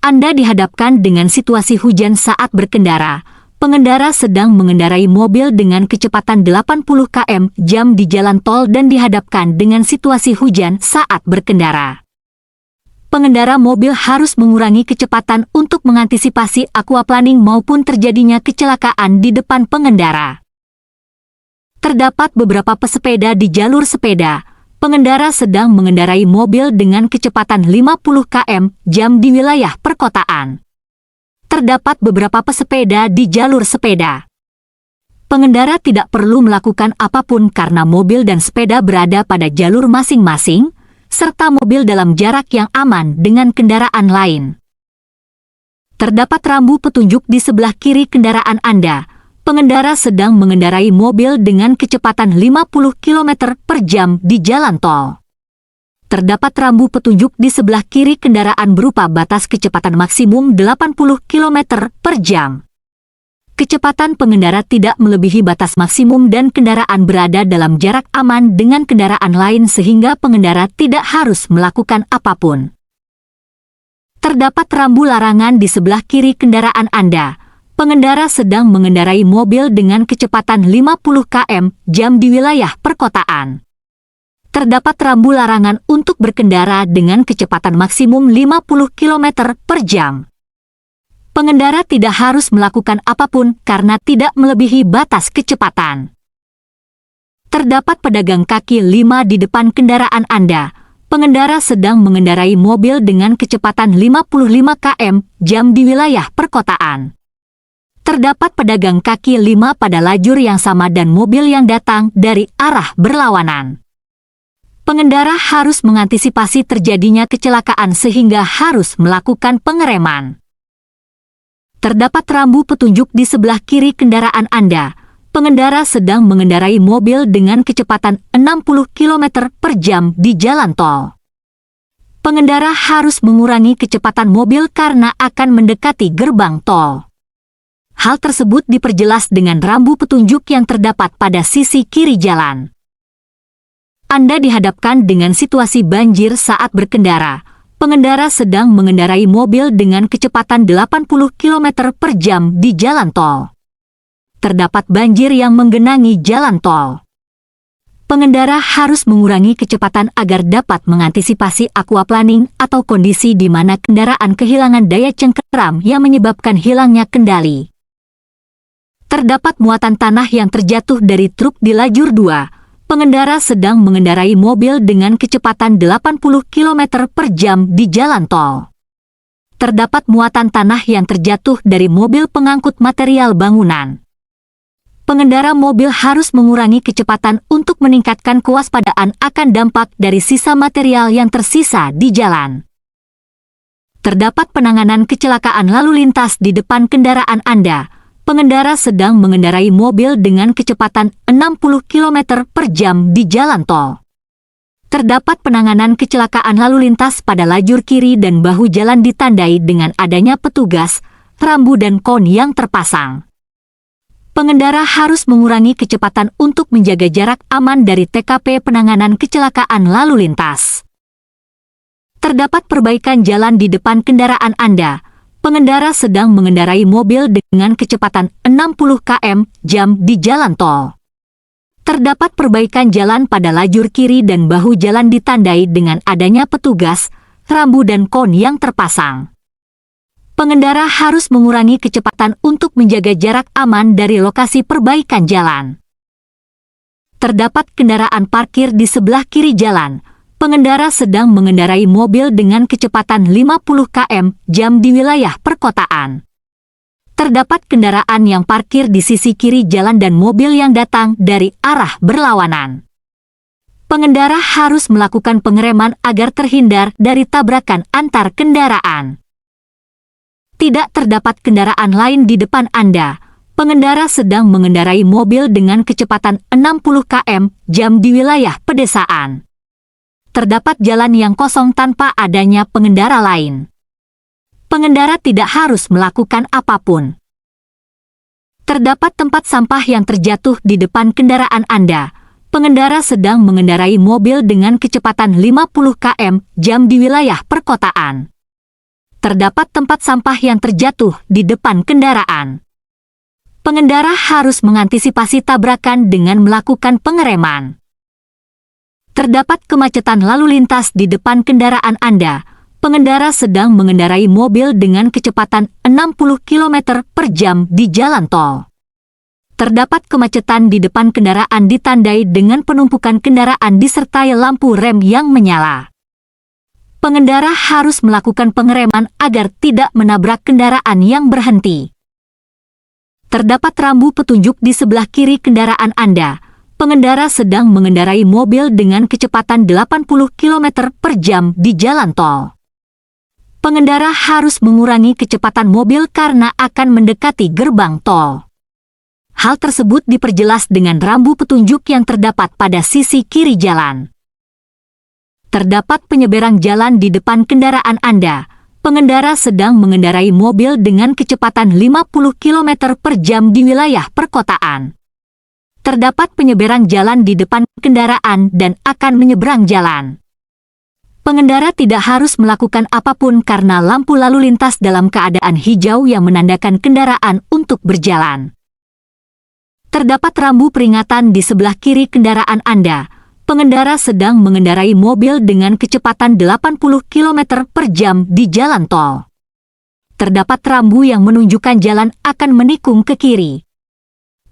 Anda dihadapkan dengan situasi hujan saat berkendara. Pengendara sedang mengendarai mobil dengan kecepatan 80 km/jam di jalan tol dan dihadapkan dengan situasi hujan saat berkendara. Pengendara mobil harus mengurangi kecepatan untuk mengantisipasi aquaplaning maupun terjadinya kecelakaan di depan pengendara. Terdapat beberapa pesepeda di jalur sepeda. Pengendara sedang mengendarai mobil dengan kecepatan 50 km/jam di wilayah perkotaan. Terdapat beberapa pesepeda di jalur sepeda. Pengendara tidak perlu melakukan apapun karena mobil dan sepeda berada pada jalur masing-masing, serta mobil dalam jarak yang aman dengan kendaraan lain. Terdapat rambu petunjuk di sebelah kiri kendaraan Anda. Pengendara sedang mengendarai mobil dengan kecepatan 50 km/jam di jalan tol. Terdapat rambu petunjuk di sebelah kiri kendaraan berupa batas kecepatan maksimum 80 km/jam. Kecepatan pengendara tidak melebihi batas maksimum dan kendaraan berada dalam jarak aman dengan kendaraan lain sehingga pengendara tidak harus melakukan apapun. Terdapat rambu larangan di sebelah kiri kendaraan Anda. Pengendara sedang mengendarai mobil dengan kecepatan 50 km/jam di wilayah perkotaan. Terdapat rambu larangan untuk berkendara dengan kecepatan maksimum 50 km/jam. Pengendara tidak harus melakukan apapun karena tidak melebihi batas kecepatan. Terdapat pedagang kaki 5 di depan kendaraan Anda. Pengendara sedang mengendarai mobil dengan kecepatan 55 km/jam di wilayah perkotaan. Terdapat pedagang kaki 5 pada lajur yang sama dan mobil yang datang dari arah berlawanan. Pengendara harus mengantisipasi terjadinya kecelakaan sehingga harus melakukan pengereman. Terdapat rambu petunjuk di sebelah kiri kendaraan Anda. Pengendara sedang mengendarai mobil dengan kecepatan 60 km/jam di jalan tol. Pengendara harus mengurangi kecepatan mobil karena akan mendekati gerbang tol. Hal tersebut diperjelas dengan rambu petunjuk yang terdapat pada sisi kiri jalan. Anda dihadapkan dengan situasi banjir saat berkendara. Pengendara sedang mengendarai mobil dengan kecepatan 80 km/jam di jalan tol. Terdapat banjir yang menggenangi jalan tol. Pengendara harus mengurangi kecepatan agar dapat mengantisipasi aquaplaning atau kondisi di mana kendaraan kehilangan daya cengkeram yang menyebabkan hilangnya kendali. Terdapat muatan tanah yang terjatuh dari truk di lajur 2. Pengendara sedang mengendarai mobil dengan kecepatan 80 km/jam di jalan tol. Terdapat muatan tanah yang terjatuh dari mobil pengangkut material bangunan. Pengendara mobil harus mengurangi kecepatan untuk meningkatkan kewaspadaan akan dampak dari sisa material yang tersisa di jalan. Terdapat penanganan kecelakaan lalu lintas di depan kendaraan Anda. Pengendara sedang mengendarai mobil dengan kecepatan 60 km/jam di jalan tol. Terdapat penanganan kecelakaan lalu lintas pada lajur kiri dan bahu jalan ditandai dengan adanya petugas, rambu dan kon yang terpasang. Pengendara harus mengurangi kecepatan untuk menjaga jarak aman dari TKP penanganan kecelakaan lalu lintas. Terdapat perbaikan jalan di depan kendaraan Anda. Pengendara sedang mengendarai mobil dengan kecepatan 60 km/jam di jalan tol. Terdapat perbaikan jalan pada lajur kiri dan bahu jalan ditandai dengan adanya petugas, rambu dan kon yang terpasang. Pengendara harus mengurangi kecepatan untuk menjaga jarak aman dari lokasi perbaikan jalan. Terdapat kendaraan parkir di sebelah kiri jalan. Pengendara sedang mengendarai mobil dengan kecepatan 50 km/jam di wilayah perkotaan. Terdapat kendaraan yang parkir di sisi kiri jalan dan mobil yang datang dari arah berlawanan. Pengendara harus melakukan pengereman agar terhindar dari tabrakan antar kendaraan. Tidak terdapat kendaraan lain di depan Anda. Pengendara sedang mengendarai mobil dengan kecepatan 60 km/jam di wilayah pedesaan. Terdapat jalan yang kosong tanpa adanya pengendara lain. Pengendara tidak harus melakukan apapun. Terdapat tempat sampah yang terjatuh di depan kendaraan Anda. Pengendara sedang mengendarai mobil dengan kecepatan 50 km/jam di wilayah perkotaan. terdapat tempat sampah yang terjatuh di depan kendaraan. Pengendara harus mengantisipasi tabrakan dengan melakukan pengereman. Terdapat kemacetan lalu lintas di depan kendaraan Anda. Pengendara sedang mengendarai mobil dengan kecepatan 60 km per jam di jalan tol. Terdapat kemacetan di depan kendaraan ditandai dengan penumpukan kendaraan disertai lampu rem yang menyala. Pengendara harus melakukan pengereman agar tidak menabrak kendaraan yang berhenti. Terdapat rambu petunjuk di sebelah kiri kendaraan Anda. Pengendara sedang mengendarai mobil dengan kecepatan 80 km per jam di jalan tol. Pengendara harus mengurangi kecepatan mobil karena akan mendekati gerbang tol. Hal tersebut diperjelas dengan rambu petunjuk yang terdapat pada sisi kiri jalan. Terdapat penyeberang jalan di depan kendaraan Anda. Pengendara sedang mengendarai mobil dengan kecepatan 50 km per jam di wilayah perkotaan. Terdapat penyeberang jalan di depan kendaraan dan akan menyeberang jalan. Pengendara tidak harus melakukan apapun karena lampu lalu lintas dalam keadaan hijau yang menandakan kendaraan untuk berjalan. Terdapat rambu peringatan di sebelah kiri kendaraan Anda. Pengendara sedang mengendarai mobil dengan kecepatan 80 km per jam di jalan tol. Terdapat rambu yang menunjukkan jalan akan menikung ke kiri.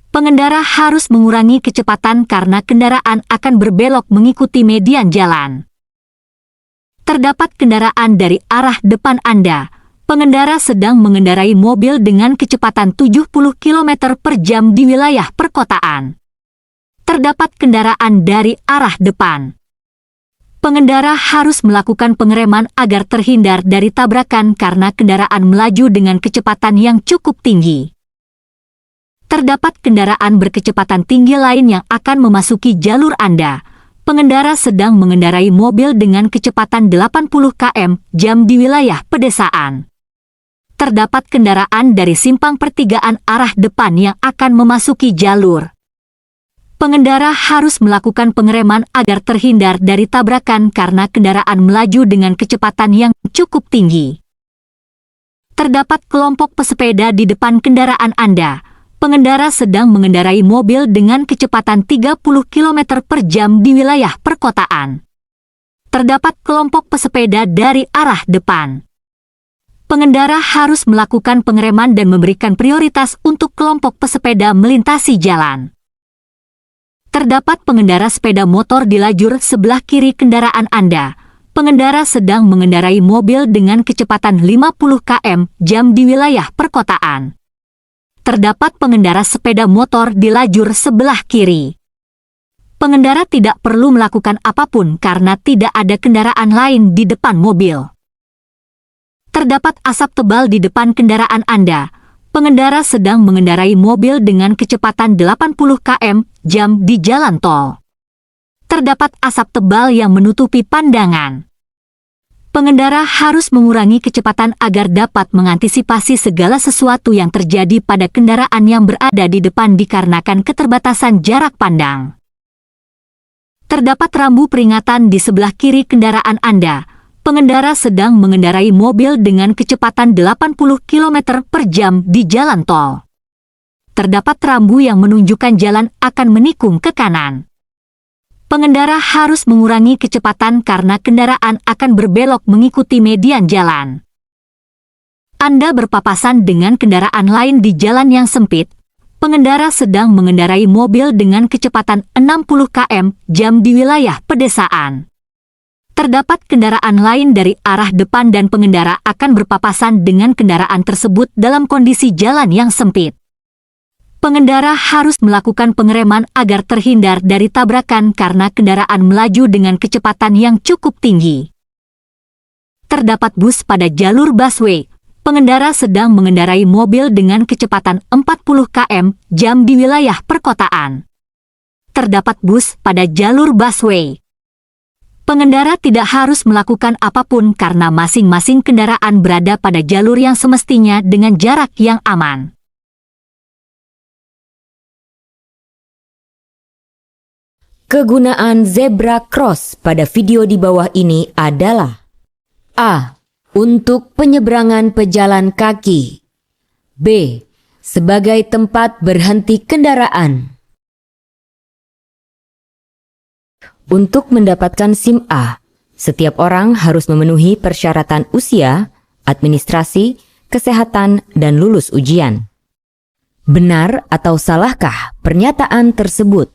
Pengendara harus mengurangi kecepatan karena kendaraan akan berbelok mengikuti median jalan. Terdapat kendaraan dari arah depan Anda. Pengendara sedang mengendarai mobil dengan kecepatan 70 km per jam di wilayah perkotaan. Terdapat kendaraan dari arah depan. Pengendara harus melakukan pengereman agar terhindar dari tabrakan karena kendaraan melaju dengan kecepatan yang cukup tinggi. Terdapat kendaraan berkecepatan tinggi lain yang akan memasuki jalur Anda. Pengendara sedang mengendarai mobil dengan kecepatan 80 km/jam di wilayah pedesaan. Terdapat kendaraan dari simpang pertigaan arah depan yang akan memasuki jalur. Pengendara harus melakukan pengereman agar terhindar dari tabrakan karena kendaraan melaju dengan kecepatan yang cukup tinggi. Terdapat kelompok pesepeda di depan kendaraan Anda. Pengendara sedang mengendarai mobil dengan kecepatan 30 km per jam di wilayah perkotaan. Terdapat kelompok pesepeda dari arah depan. Pengendara harus melakukan pengereman dan memberikan prioritas untuk kelompok pesepeda melintasi jalan. Terdapat pengendara sepeda motor di lajur sebelah kiri kendaraan Anda. Pengendara sedang mengendarai mobil dengan kecepatan 50 km/jam di wilayah perkotaan. Terdapat pengendara sepeda motor di lajur sebelah kiri. Pengendara tidak perlu melakukan apapun karena tidak ada kendaraan lain di depan mobil. Terdapat asap tebal di depan kendaraan Anda. Pengendara sedang mengendarai mobil dengan kecepatan 80 km/jam di jalan tol. Terdapat asap tebal yang menutupi pandangan. Pengendara harus mengurangi kecepatan agar dapat mengantisipasi segala sesuatu yang terjadi pada kendaraan yang berada di depan dikarenakan keterbatasan jarak pandang. Terdapat rambu peringatan di sebelah kiri kendaraan Anda. Pengendara sedang mengendarai mobil dengan kecepatan 80 km per jam di jalan tol. Terdapat rambu yang menunjukkan jalan akan menikung ke kanan. Pengendara harus mengurangi kecepatan karena kendaraan akan berbelok mengikuti median jalan. Anda berpapasan dengan kendaraan lain di jalan yang sempit. Pengendara sedang mengendarai mobil dengan kecepatan 60 km/jam di wilayah pedesaan. Terdapat kendaraan lain dari arah depan dan pengendara akan berpapasan dengan kendaraan tersebut dalam kondisi jalan yang sempit. Pengendara harus melakukan pengereman agar terhindar dari tabrakan karena kendaraan melaju dengan kecepatan yang cukup tinggi. Terdapat bus pada jalur busway. Pengendara sedang mengendarai mobil dengan kecepatan 40 km/jam di wilayah perkotaan. Terdapat bus pada jalur busway. Pengendara tidak harus melakukan apapun karena masing-masing kendaraan berada pada jalur yang semestinya dengan jarak yang aman. Kegunaan zebra cross pada video di bawah ini adalah A. untuk penyeberangan pejalan kaki. B. Sebagai tempat berhenti kendaraan. Untuk mendapatkan SIM A, setiap orang harus memenuhi persyaratan usia, administrasi, kesehatan, dan lulus ujian. Benar atau salahkah pernyataan tersebut?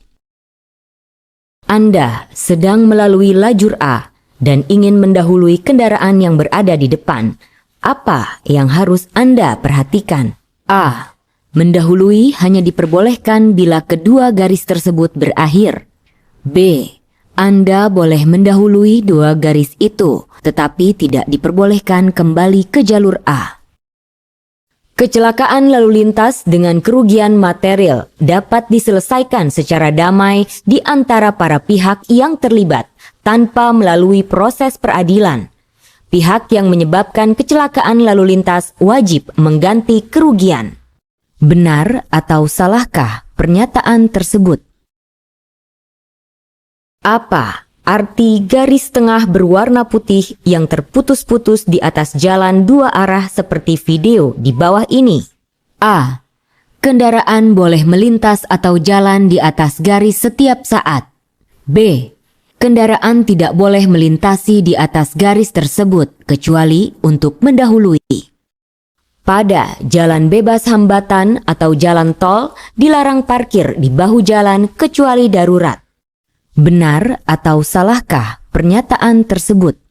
Anda sedang melalui lajur A dan ingin mendahului kendaraan yang berada di depan. Apa yang harus Anda perhatikan? A. Mendahului hanya diperbolehkan bila kedua garis tersebut berakhir. B. Anda boleh mendahului dua garis itu, tetapi tidak diperbolehkan kembali ke jalur A. Kecelakaan lalu lintas dengan kerugian material dapat diselesaikan secara damai di antara para pihak yang terlibat tanpa melalui proses peradilan. Pihak yang menyebabkan kecelakaan lalu lintas wajib mengganti kerugian. Benar atau salahkah pernyataan tersebut? Apa arti garis tengah berwarna putih yang terputus-putus di atas jalan dua arah seperti video di bawah ini? A. Kendaraan boleh melintas atau jalan di atas garis setiap saat. B. Kendaraan tidak boleh melintasi di atas garis tersebut kecuali untuk mendahului. Pada jalan bebas hambatan atau jalan tol, dilarang parkir di bahu jalan kecuali darurat. Benar atau salahkah pernyataan tersebut?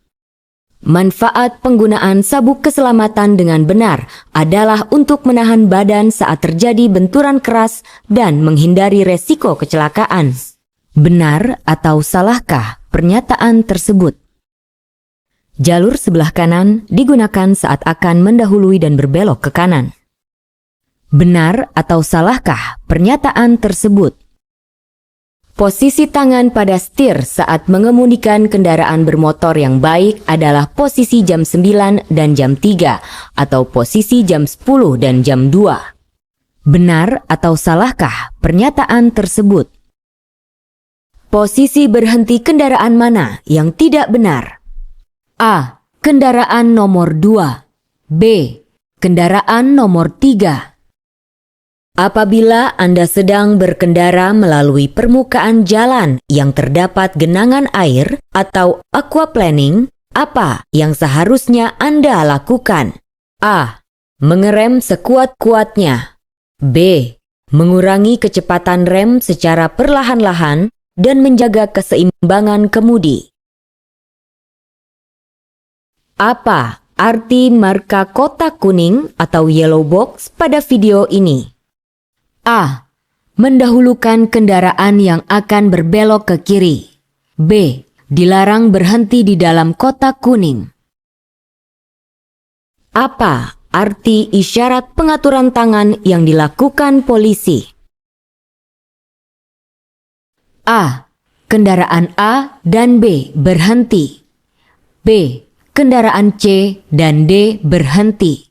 Manfaat penggunaan sabuk keselamatan dengan benar adalah untuk menahan badan saat terjadi benturan keras dan menghindari resiko kecelakaan. Benar atau salahkah pernyataan tersebut? Jalur sebelah kanan digunakan saat akan mendahului dan berbelok ke kanan. Benar atau salahkah pernyataan tersebut? Posisi tangan pada setir saat mengemudikan kendaraan bermotor yang baik adalah posisi jam 9 dan jam 3 atau posisi jam 10 dan jam 2. Benar atau salahkah pernyataan tersebut? Posisi berhenti kendaraan mana yang tidak benar? A. Kendaraan nomor 2. B. Kendaraan nomor 3. Apabila Anda sedang berkendara melalui permukaan jalan yang terdapat genangan air atau aquaplaning, apa yang seharusnya Anda lakukan? A. Mengerem sekuat-kuatnya. B. Mengurangi kecepatan rem secara perlahan-lahan dan menjaga keseimbangan kemudi. Apa arti marka kotak kuning atau yellow box pada video ini? A. Mendahulukan kendaraan yang akan berbelok ke kiri. B. Dilarang berhenti di dalam kotak kuning. Apa arti isyarat pengaturan tangan yang dilakukan polisi? A. Kendaraan A dan B berhenti. B. Kendaraan C dan D berhenti.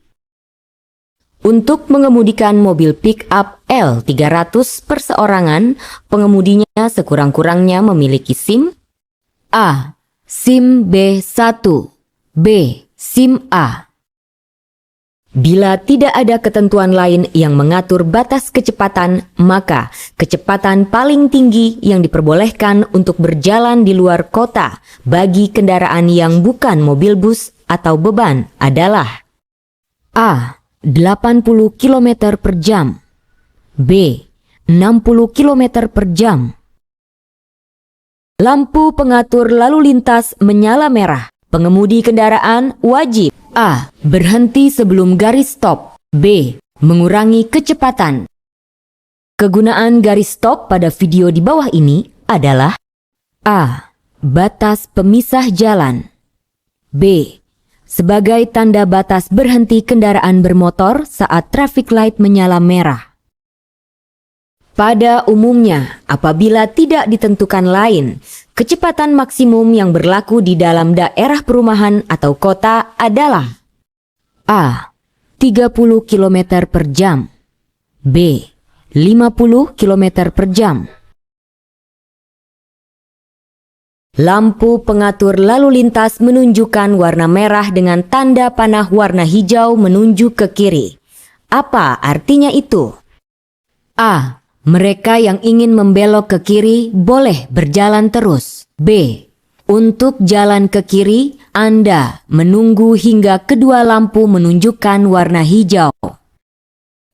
Untuk mengemudikan mobil pick-up L300 perseorangan, pengemudinya sekurang-kurangnya memiliki SIM A. SIM B1. B. SIM A. Bila tidak ada ketentuan lain yang mengatur batas kecepatan, maka kecepatan paling tinggi yang diperbolehkan untuk berjalan di luar kota bagi kendaraan yang bukan mobil bus atau beban adalah A. 80 km per jam. B. 60 km per jam. Lampu pengatur lalu lintas menyala merah. Pengemudi kendaraan wajib A. Berhenti sebelum garis stop. B. Mengurangi kecepatan. Kegunaan garis stop pada video di bawah ini adalah A. Batas pemisah jalan. B. Sebagai tanda batas berhenti kendaraan bermotor saat traffic light menyala merah. Pada umumnya, apabila tidak ditentukan lain, kecepatan maksimum yang berlaku di dalam daerah perumahan atau kota adalah A. 30 km per jam. B. 50 km per jam. Lampu pengatur lalu lintas menunjukkan warna merah dengan tanda panah warna hijau menunjuk ke kiri. Apa artinya itu? A. Mereka yang ingin membelok ke kiri boleh berjalan terus. B. Untuk jalan ke kiri, Anda menunggu hingga kedua lampu menunjukkan warna hijau.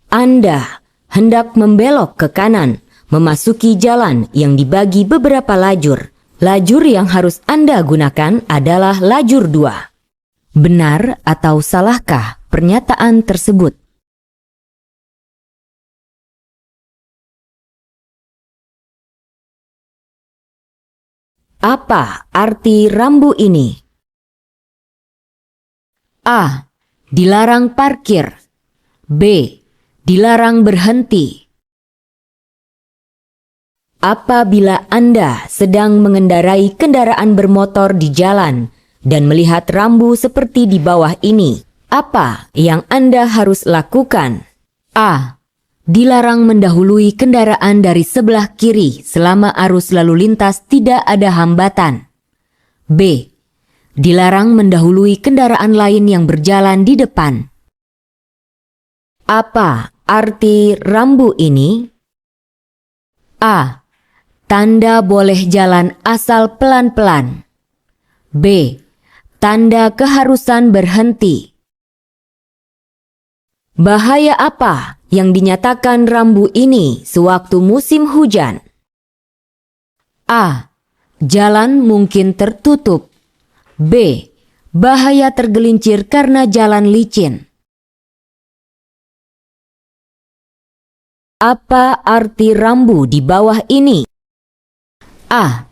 Anda hendak membelok ke kanan, memasuki jalan yang dibagi beberapa lajur. Lajur yang harus Anda gunakan adalah lajur 2. Benar atau salahkah pernyataan tersebut? Apa arti rambu ini? A. Dilarang parkir. B. Dilarang berhenti. Apabila Anda sedang mengendarai kendaraan bermotor di jalan dan melihat rambu seperti di bawah ini, apa yang Anda harus lakukan? A. Dilarang mendahului kendaraan dari sebelah kiri selama arus lalu lintas tidak ada hambatan. B. Dilarang mendahului kendaraan lain yang berjalan di depan. Apa arti rambu ini? A. Tanda boleh jalan asal pelan-pelan. B. Tanda keharusan berhenti. Bahaya apa yang dinyatakan rambu ini sewaktu musim hujan? A. Jalan mungkin tertutup. B. Bahaya tergelincir karena jalan licin. Apa arti rambu di bawah ini? A.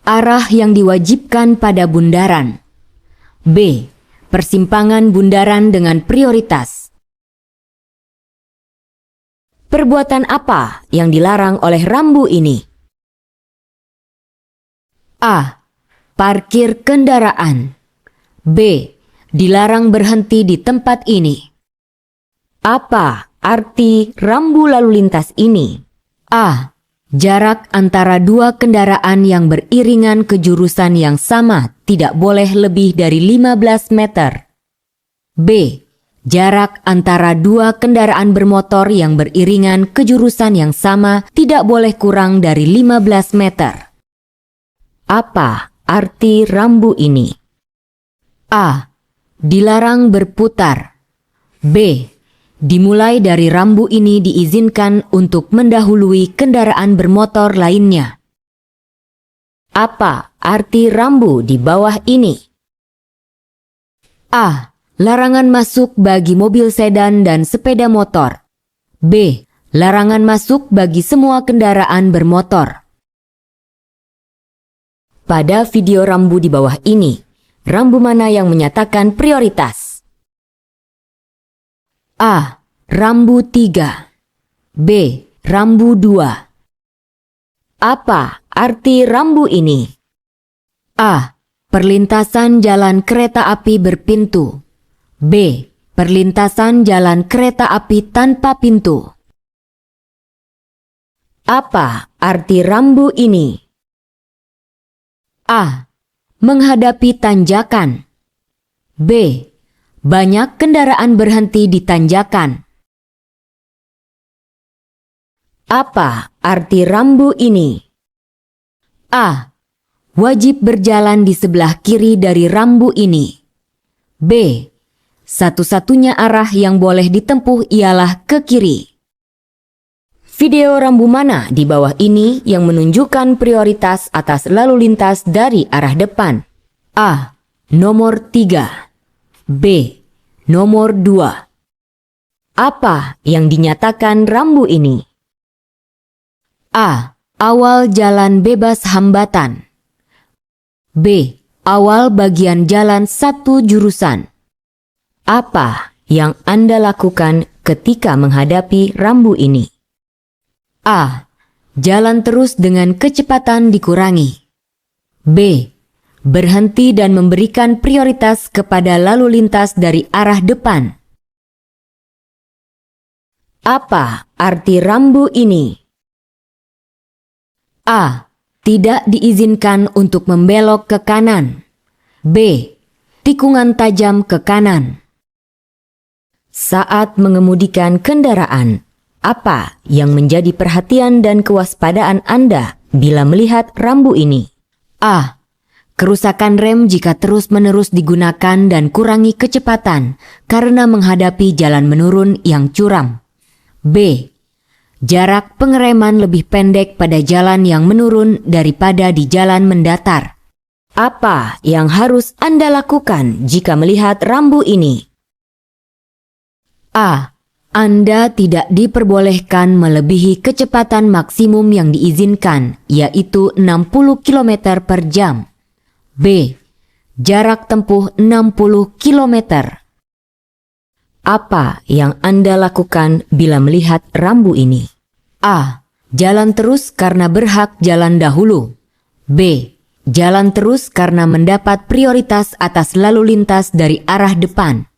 Arah yang diwajibkan pada bundaran. B. Persimpangan bundaran dengan prioritas. Perbuatan apa yang dilarang oleh rambu ini? A. Parkir kendaraan. B. Dilarang berhenti di tempat ini. Apa arti rambu lalu lintas ini? A. Jarak antara dua kendaraan yang beriringan ke jurusan yang sama tidak boleh lebih dari 15 meter. B. Jarak antara dua kendaraan bermotor yang beriringan ke jurusan yang sama tidak boleh kurang dari 15 meter. Apa arti rambu ini? A. Dilarang berputar. B. Dimulai dari rambu ini diizinkan untuk mendahului kendaraan bermotor lainnya. Apa arti rambu di bawah ini? A. Larangan masuk bagi mobil sedan dan sepeda motor. B. Larangan masuk bagi semua kendaraan bermotor. Pada video rambu di bawah ini, rambu mana yang menyatakan prioritas? A. Rambu 3. B. Rambu 2. Apa arti rambu ini? A. Perlintasan jalan kereta api berpintu. B. Perlintasan jalan kereta api tanpa pintu. Apa arti rambu ini? A. Menghadapi tanjakan. B. Banyak kendaraan berhenti di tanjakan. Apa arti rambu ini? A. Wajib berjalan di sebelah kiri dari rambu ini. B. Satu-satunya arah yang boleh ditempuh ialah ke kiri. Video rambu mana di bawah ini yang menunjukkan prioritas atas lalu lintas dari arah depan? A. Nomor 3. B. Nomor 2. Apa yang dinyatakan rambu ini? A. Awal jalan bebas hambatan. B. Awal bagian jalan satu jurusan. Apa yang Anda lakukan ketika menghadapi rambu ini? A. Jalan terus dengan kecepatan dikurangi. B. Berhenti dan memberikan prioritas kepada lalu lintas dari arah depan. Apa arti rambu ini? A. Tidak diizinkan untuk membelok ke kanan. B. Tikungan tajam ke kanan. Saat mengemudikan kendaraan, apa yang menjadi perhatian dan kewaspadaan Anda bila melihat rambu ini? A. Kerusakan rem jika terus-menerus digunakan dan kurangi kecepatan karena menghadapi jalan menurun yang curam. B. Jarak pengereman lebih pendek pada jalan yang menurun daripada di jalan mendatar. Apa yang harus Anda lakukan jika melihat rambu ini? A. Anda tidak diperbolehkan melebihi kecepatan maksimum yang diizinkan, yaitu 60 km per jam. B. Jarak tempuh 60 km. Apa yang Anda lakukan bila melihat rambu ini? A. Jalan terus karena berhak jalan dahulu. B. Jalan terus karena mendapat prioritas atas lalu lintas dari arah depan.